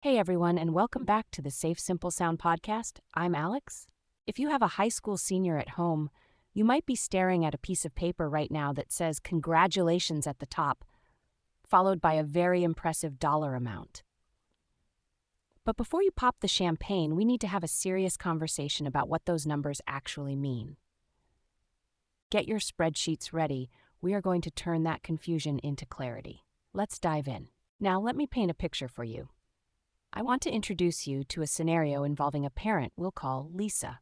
Hey everyone, and welcome back to the Safe Simple Sound podcast. I'm Alex. If you have a high school senior at home, you might be staring at a piece of paper right now that says congratulations at the top, followed by a very impressive dollar amount. But before you pop the champagne, we need to have a serious conversation about what those numbers actually mean. Get your spreadsheets ready. We are going to turn that confusion into clarity. Let's dive in. Now, let me paint a picture for you. I want to introduce you to a scenario involving a parent we'll call Lisa.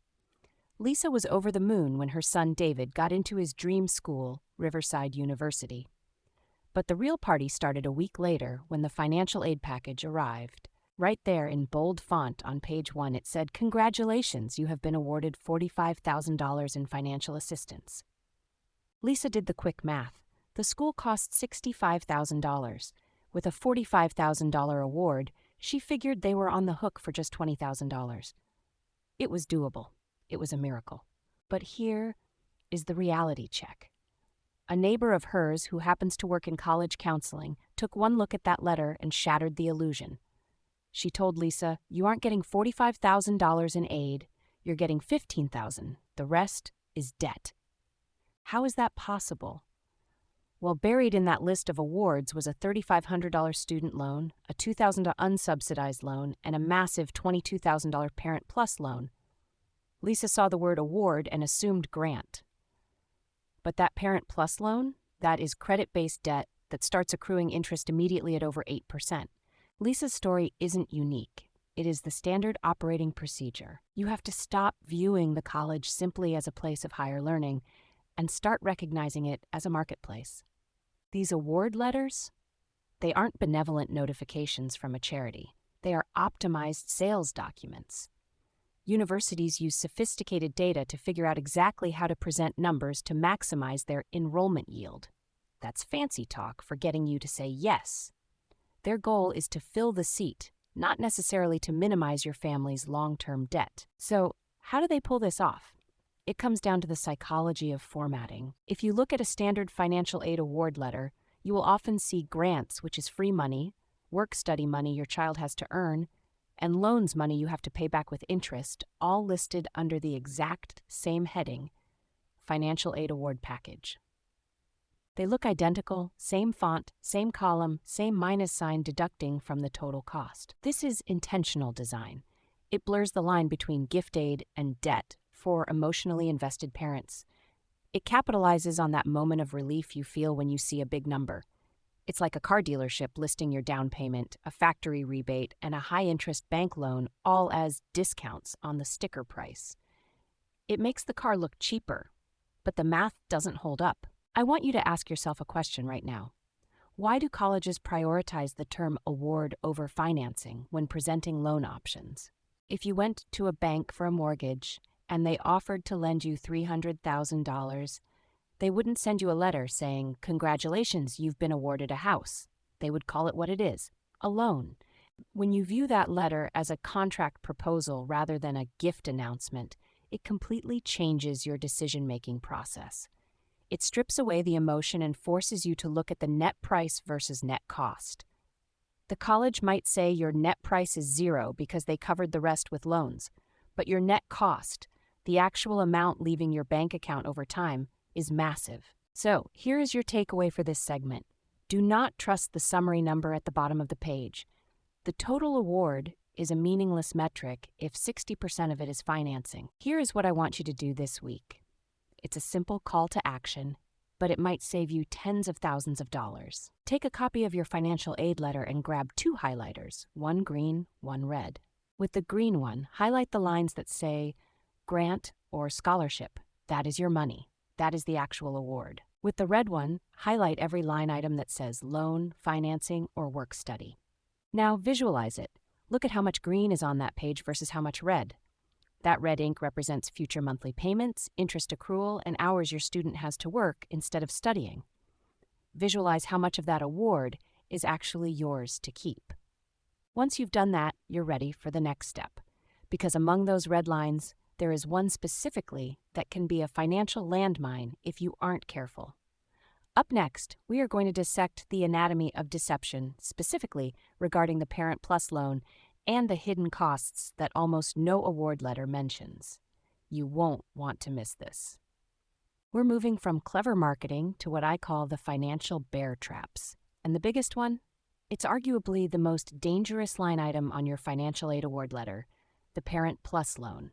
Lisa was over the moon when her son David got into his dream school, Riverside University. But the real party started a week later when the financial aid package arrived. Right there in bold font on page 1, it said, "Congratulations, you have been awarded $45,000 in financial assistance." Lisa did the quick math. The school cost $65,000. With a $45,000 award, she figured they were on the hook for just $20,000. It was doable. It was a miracle. But here is the reality check. A neighbor of hers who happens to work in college counseling took one look at that letter and shattered the illusion. She told Lisa, "You aren't getting $45,000 in aid. You're getting $15,000. The rest is debt." How is that possible? Well, buried in that list of awards was a $3,500 student loan, a $2,000 unsubsidized loan, and a massive $22,000 Parent Plus loan. Lisa saw the word award and assumed grant. But that Parent Plus loan, that is credit-based debt that starts accruing interest immediately at over 8%. Lisa's story isn't unique. It is the standard operating procedure. You have to stop viewing the college simply as a place of higher learning and start recognizing it as a marketplace. These award letters, they aren't benevolent notifications from a charity. They are optimized sales documents. Universities use sophisticated data to figure out exactly how to present numbers to maximize their enrollment yield. That's fancy talk for getting you to say yes. Their goal is to fill the seat, not necessarily to minimize your family's long-term debt. So, how do they pull this off? It comes down to the psychology of formatting. If you look at a standard financial aid award letter, you will often see grants, which is free money, work-study money your child has to earn, and loans money you have to pay back with interest, all listed under the exact same heading, Financial Aid Award Package. They look identical, same font, same column, same minus sign deducting from the total cost. This is intentional design. It blurs the line between gift aid and debt for emotionally invested parents. It capitalizes on that moment of relief you feel when you see a big number. It's like a car dealership listing your down payment, a factory rebate, and a high-interest bank loan all as discounts on the sticker price. It makes the car look cheaper, but the math doesn't hold up. I want you to ask yourself a question right now. Why do colleges prioritize the term award over financing when presenting loan options? If you went to a bank for a mortgage and they offered to lend you $300,000, they wouldn't send you a letter saying, "Congratulations, you've been awarded a house." They would call it what it is, a loan. When you view that letter as a contract proposal rather than a gift announcement, it completely changes your decision-making process. It strips away the emotion and forces you to look at the net price versus net cost. The college might say your net price is zero because they covered the rest with loans, but your net cost, the actual amount leaving your bank account over time, is massive. So, here is your takeaway for this segment. Do not trust the summary number at the bottom of the page. The total award is a meaningless metric if 60% of it is financing. Here is what I want you to do this week. It's a simple call to action, but it might save you tens of thousands of dollars. Take a copy of your financial aid letter and grab 2 highlighters, one green, one red. With the green one, highlight the lines that say grant or scholarship. That is your money. That is the actual award. With the red one, highlight every line item that says loan, financing, or work study. Now visualize it. Look at how much green is on that page versus how much red. That red ink represents future monthly payments, interest accrual, and hours your student has to work instead of studying. Visualize how much of that award is actually yours to keep. Once you've done that, you're ready for the next step, because among those red lines, there is one specifically that can be a financial landmine if you aren't careful. Up next, we are going to dissect the anatomy of deception, specifically regarding the Parent Plus loan, and the hidden costs that almost no award letter mentions. You won't want to miss this. We're moving from clever marketing to what I call the financial bear traps. And the biggest one? It's arguably the most dangerous line item on your financial aid award letter, the Parent Plus loan.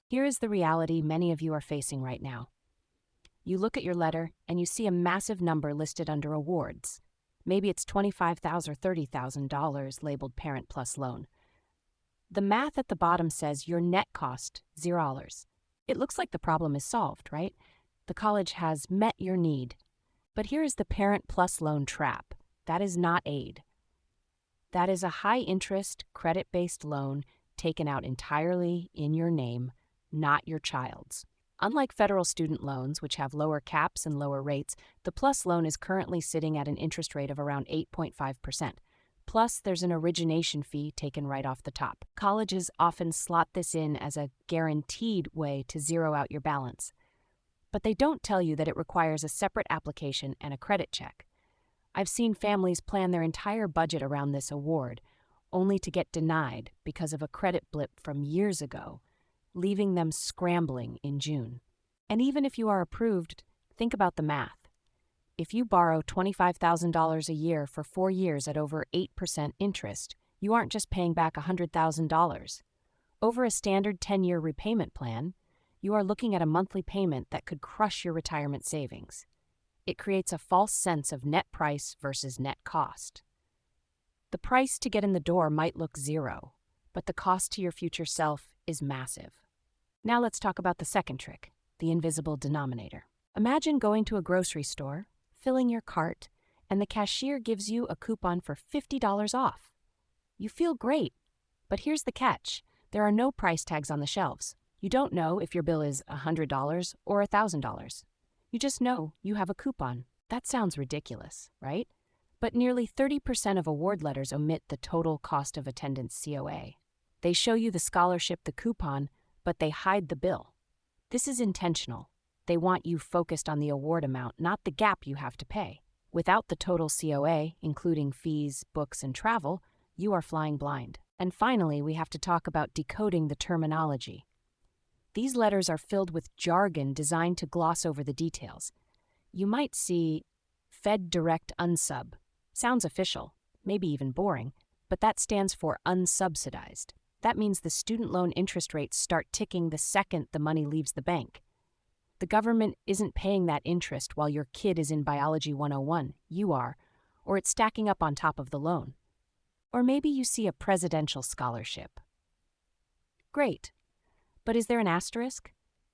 Here is the reality many of you are facing right now. You look at your letter and you see a massive number listed under awards. Maybe it's $25,000 or $30,000 labeled Parent Plus loan. The math at the bottom says your net cost, $0. It looks like the problem is solved, right? The college has met your need. But here is the Parent Plus loan trap. That is not aid. That is a high-interest, credit-based loan taken out entirely in your name, not your child's. Unlike federal student loans, which have lower caps and lower rates, the Plus loan is currently sitting at an interest rate of around 8.5%. Plus, there's an origination fee taken right off the top. Colleges often slot this in as a guaranteed way to zero out your balance. But they don't tell you that it requires a separate application and a credit check. I've seen families plan their entire budget around this award, only to get denied because of a credit blip from years ago, leaving them scrambling in June. And even if you are approved, think about the math. If you borrow $25,000 a year for 4 years at over 8% interest, you aren't just paying back $100,000. Over a standard 10-year repayment plan, you are looking at a monthly payment that could crush your retirement savings. It creates a false sense of net price versus net cost. The price to get in the door might look zero, but the cost to your future self is massive. Now let's talk about the second trick, the invisible denominator. Imagine going to a grocery store, filling your cart, and the cashier gives you a coupon for $50 off. You feel great, but here's the catch. There are no price tags on the shelves. You don't know if your bill is $100 or $1,000. You just know you have a coupon. That sounds ridiculous, right? But nearly 30% of award letters omit the total cost of attendance COA. They show you the scholarship, the coupon, but they hide the bill. This is intentional. They want you focused on the award amount, not the gap you have to pay. Without the total COA, including fees, books, and travel, you are flying blind. And finally, we have to talk about decoding the terminology. These letters are filled with jargon designed to gloss over the details. You might see Fed Direct Unsub. Sounds official, maybe even boring, but that stands for unsubsidized. That means the student loan interest rates start ticking the second the money leaves the bank. The government isn't paying that interest while your kid is in Biology 101. You are, or it's stacking up on top of the loan. Or maybe you see a presidential scholarship. Great. But is there an asterisk?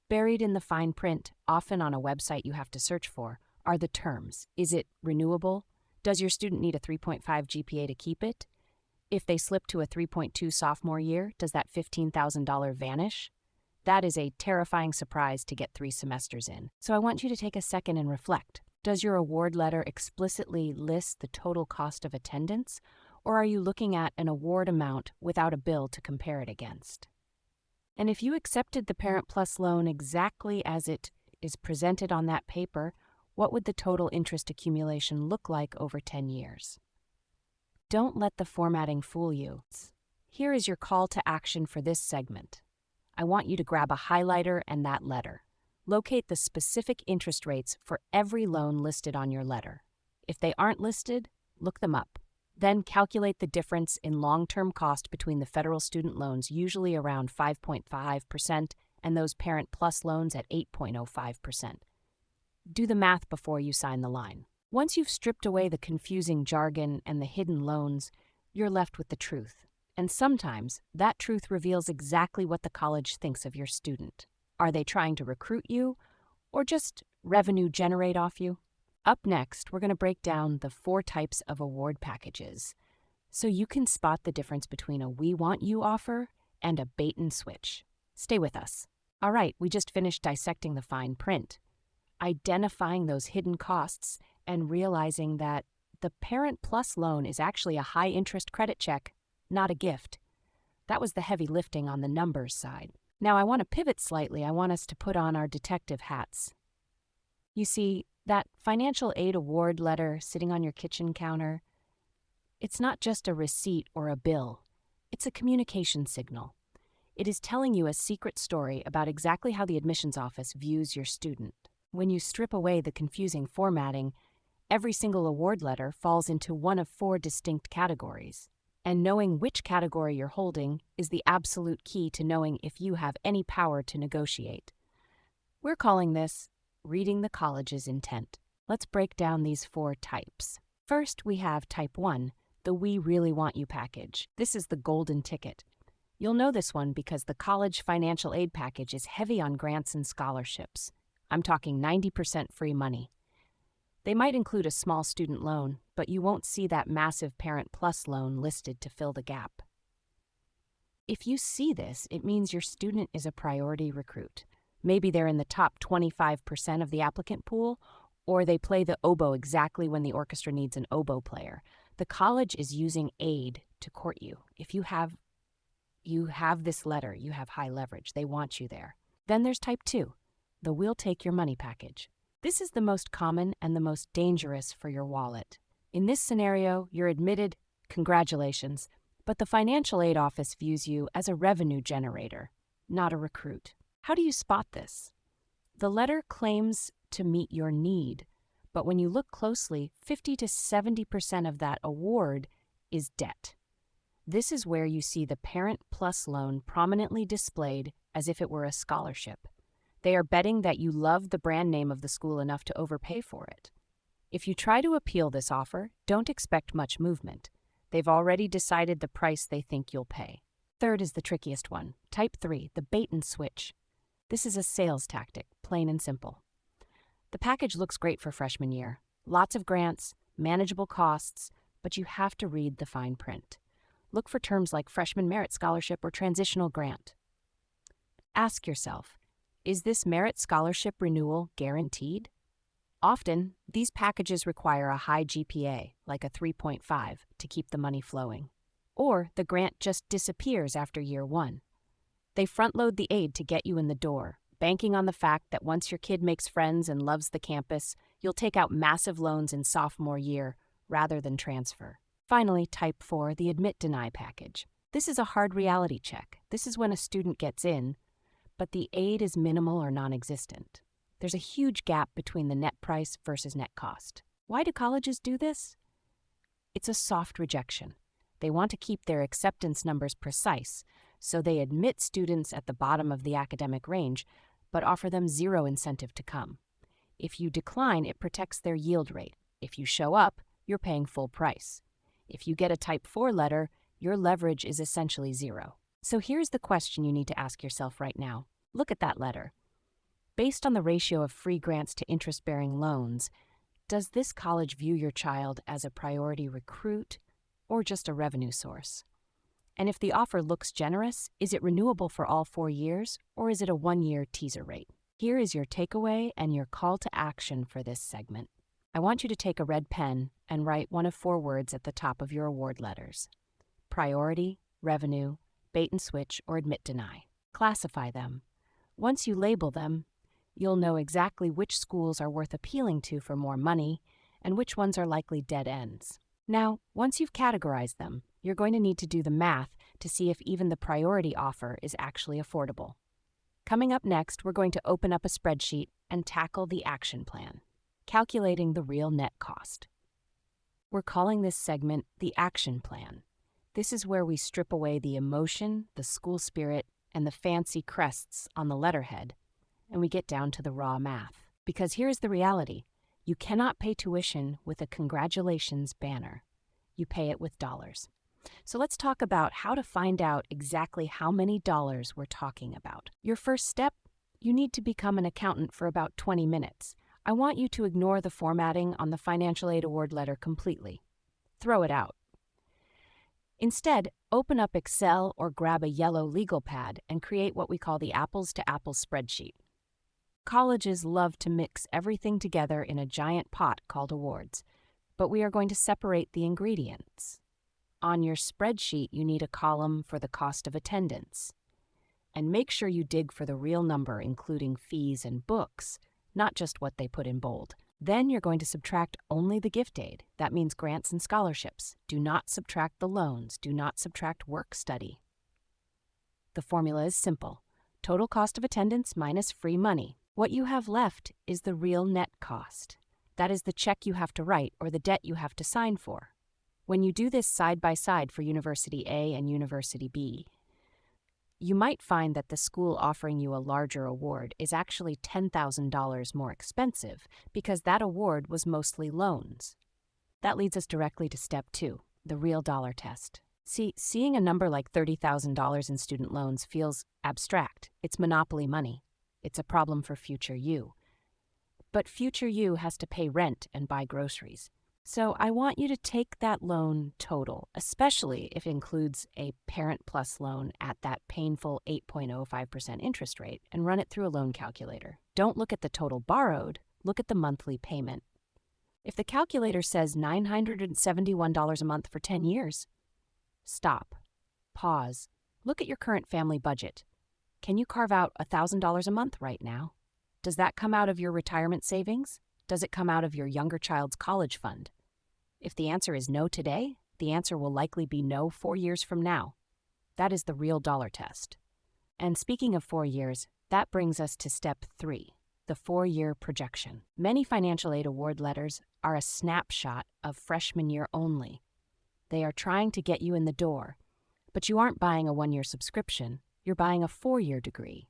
Buried in the fine print, often on a website you have to search for, are the terms. Is it renewable? Does your student need a 3.5 GPA to keep it? If they slip to a 3.2 sophomore year, does that $15,000 vanish? That is a terrifying surprise to get 3 semesters in. So I want you to take a second and reflect. Does your award letter explicitly list the total cost of attendance, or are you looking at an award amount without a bill to compare it against? And if you accepted the Parent Plus loan exactly as it is presented on that paper, what would the total interest accumulation look like over 10 years? Don't let the formatting fool you. Here is your call to action for this segment. I want you to grab a highlighter and that letter. Locate the specific interest rates for every loan listed on your letter. If they aren't listed, look them up. Then calculate the difference in long-term cost between the federal student loans, usually around 5.5%, and those Parent Plus loans at 8.05%. Do the math before you sign the line. Once you've stripped away the confusing jargon and the hidden loans, you're left with the truth. And sometimes that truth reveals exactly what the college thinks of your student. Are they trying to recruit you, or just revenue generate off you? Up next, we're going to break down the 4 types of award packages, so you can spot the difference between a "we want you" offer and a bait and switch. Stay with us. All right, we just finished dissecting the fine print, identifying those hidden costs, and realizing that the Parent Plus loan is actually a high-interest credit check, not a gift. That was the heavy lifting on the numbers side. Now I want to pivot slightly. I want us to put on our detective hats. You see, that financial aid award letter sitting on your kitchen counter, it's not just a receipt or a bill. It's a communication signal. It is telling you a secret story about exactly how the admissions office views your student. When you strip away the confusing formatting, every single award letter falls into one of 4 distinct categories. And knowing which category you're holding is the absolute key to knowing if you have any power to negotiate. We're calling this reading the college's intent. Let's break down these 4 types. First, we have Type 1, the We Really Want You package. This is the golden ticket. You'll know this one because the college financial aid package is heavy on grants and scholarships. I'm talking 90% free money. They might include a small student loan, but you won't see that massive Parent Plus loan listed to fill the gap. If you see this, it means your student is a priority recruit. Maybe they're in the top 25% of the applicant pool, or they play the oboe exactly when the orchestra needs an oboe player. The college is using aid to court you. If you have this letter, you have high leverage. They want you there. Then there's Type 2, the We'll Take Your Money package. This is the most common and the most dangerous for your wallet. In this scenario, you're admitted, congratulations, but the financial aid office views you as a revenue generator, not a recruit. How do you spot this? The letter claims to meet your need, but when you look closely, 50 to 70% of that award is debt. This is where you see the Parent Plus loan prominently displayed as if it were a scholarship. They are betting that you love the brand name of the school enough to overpay for it. If you try to appeal this offer, don't expect much movement. They've already decided the price they think you'll pay. Third is the trickiest one, Type 3, the bait and switch. This is a sales tactic, plain and simple. The package looks great for freshman year. Lots of grants, manageable costs, but you have to read the fine print. Look for terms like freshman merit scholarship or transitional grant. Ask yourself, is this merit scholarship renewal guaranteed? Often, these packages require a high GPA, like a 3.5, to keep the money flowing. Or the grant just disappears after year 1. They front-load the aid to get you in the door, banking on the fact that once your kid makes friends and loves the campus, you'll take out massive loans in sophomore year rather than transfer. Finally, Type 4, the admit-deny package. This is a hard reality check. This is when a student gets in, but the aid is minimal or non-existent. There's a huge gap between the net price versus net cost. Why do colleges do this? It's a soft rejection. They want to keep their acceptance numbers precise, so they admit students at the bottom of the academic range, but offer them zero incentive to come. If you decline, it protects their yield rate. If you show up, you're paying full price. If you get a Type 4 letter, your leverage is essentially zero. So here's the question you need to ask yourself right now. Look at that letter. Based on the ratio of free grants to interest-bearing loans, does this college view your child as a priority recruit or just a revenue source? And if the offer looks generous, is it renewable for all 4 years, or is it a 1-year teaser rate? Here is your takeaway and your call to action for this segment. I want you to take a red pen and write one of 4 words at the top of your award letters: priority, revenue, bait and switch, or admit-deny. Classify them. Once you label them, you'll know exactly which schools are worth appealing to for more money and which ones are likely dead ends. Now, once you've categorized them, you're going to need to do the math to see if even the priority offer is actually affordable. Coming up next, we're going to open up a spreadsheet and tackle the action plan, calculating the real net cost. We're calling this segment the action plan. This is where we strip away the emotion, the school spirit, and the fancy crests on the letterhead, and we get down to the raw math. Because here's the reality. You cannot pay tuition with a congratulations banner. You pay it with dollars. So let's talk about how to find out exactly how many dollars we're talking about. Your first step, you need to become an accountant for about 20 minutes. I want you to ignore the formatting on the financial aid award letter completely. Throw it out. Instead, open up Excel or grab a yellow legal pad and create what we call the apples-to-apples spreadsheet. Colleges love to mix everything together in a giant pot called awards, but we are going to separate the ingredients. On your spreadsheet, you need a column for the cost of attendance. And make sure you dig for the real number, including fees and books, not just what they put in bold. Then you're going to subtract only the gift aid. That means grants and scholarships. Do not subtract the loans. Do not subtract work study. The formula is simple. Total cost of attendance minus free money. What you have left is the real net cost. That is the check you have to write or the debt you have to sign for. When you do this side by side for University A and University B, you might find that the school offering you a larger award is actually $10,000 more expensive because that award was mostly loans. That leads us directly to step 2, the real dollar test. See, seeing a number like $30,000 in student loans feels abstract. It's monopoly money. It's a problem for future you. But future you has to pay rent and buy groceries. So I want you to take that loan total, especially if it includes a Parent Plus loan at that painful 8.05% interest rate, and run it through a loan calculator. Don't look at the total borrowed, look at the monthly payment. If the calculator says $971 a month for 10 years, stop, pause, look at your current family budget. Can you carve out $1,000 a month right now? Does that come out of your retirement savings? Does it come out of your younger child's college fund? If the answer is no today, the answer will likely be no 4 years from now. That is the real dollar test. And speaking of 4 years, that brings us to step 3, the 4-year projection. Many financial aid award letters are a snapshot of freshman year only. They are trying to get you in the door, but you aren't buying a 1-year subscription, you're buying a 4-year degree.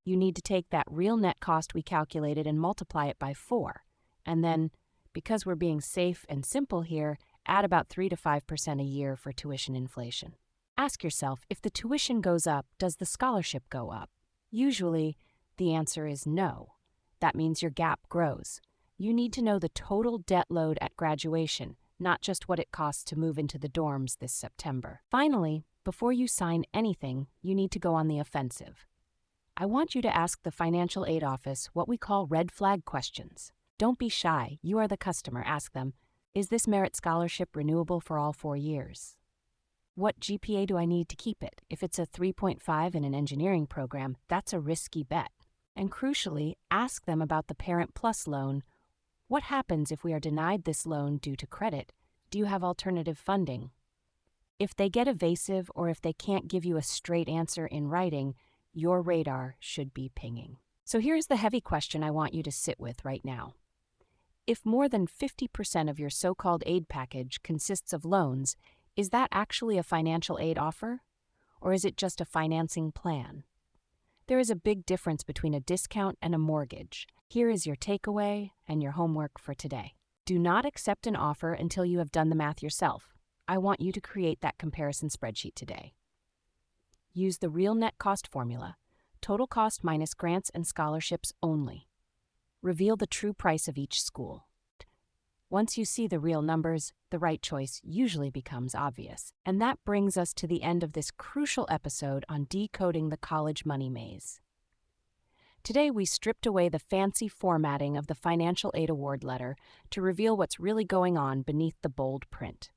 You need to take that real net cost we calculated and multiply it by 4, and then, because we're being safe and simple here, add about 3 to 5% a year for tuition inflation. Ask yourself, if the tuition goes up, does the scholarship go up? Usually, the answer is no. That means your gap grows. You need to know the total debt load at graduation, not just what it costs to move into the dorms this September. Finally, before you sign anything, you need to go on the offensive. I want you to ask the financial aid office what we call red flag questions. Don't be shy. You are the customer. Ask them, is this merit scholarship renewable for all 4 years? What GPA do I need to keep it? If it's a 3.5 in an engineering program, that's a risky bet. And crucially, ask them about the Parent Plus loan. What happens if we are denied this loan due to credit? Do you have alternative funding? If they get evasive or if they can't give you a straight answer in writing, your radar should be pinging. So here's the heavy question I want you to sit with right now. If more than 50% of your so-called aid package consists of loans, is that actually a financial aid offer? Or is it just a financing plan? There is a big difference between a discount and a mortgage. Here is your takeaway and your homework for today. Do not accept an offer until you have done the math yourself. I want you to create that comparison spreadsheet today. Use the real net cost formula, total cost minus grants and scholarships only. Reveal the true price of each school. Once you see the real numbers, the right choice usually becomes obvious. And that brings us to the end of this crucial episode on decoding the college money maze. Today, we stripped away the fancy formatting of the financial aid award letter to reveal what's really going on beneath the bold print.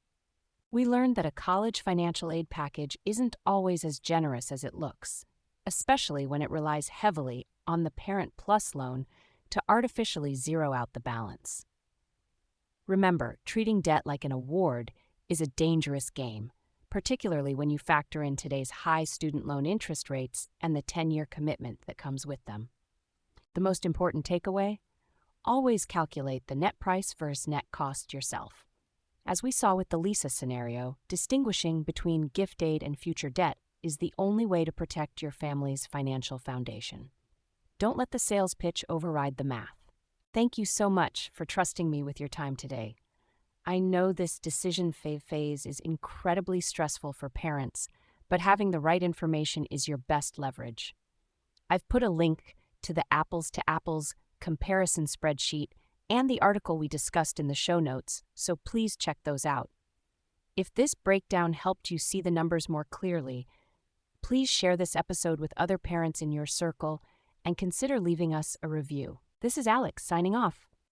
We learned that a college financial aid package isn't always as generous as it looks, especially when it relies heavily on the Parent Plus loan to artificially zero out the balance. Remember, treating debt like an award is a dangerous game, particularly when you factor in today's high student loan interest rates and the 10-year commitment that comes with them. The most important takeaway? Always calculate the net price versus net cost yourself. As we saw with the Lisa scenario, distinguishing between gift aid and future debt is the only way to protect your family's financial foundation. Don't let the sales pitch override the math. Thank you so much for trusting me with your time today. I know this decision phase is incredibly stressful for parents, but having the right information is your best leverage. I've put a link to the apples to apples comparison spreadsheet and the article we discussed in the show notes, so please check those out. If this breakdown helped you see the numbers more clearly, please share this episode with other parents in your circle and consider leaving us a review. This is Alex signing off.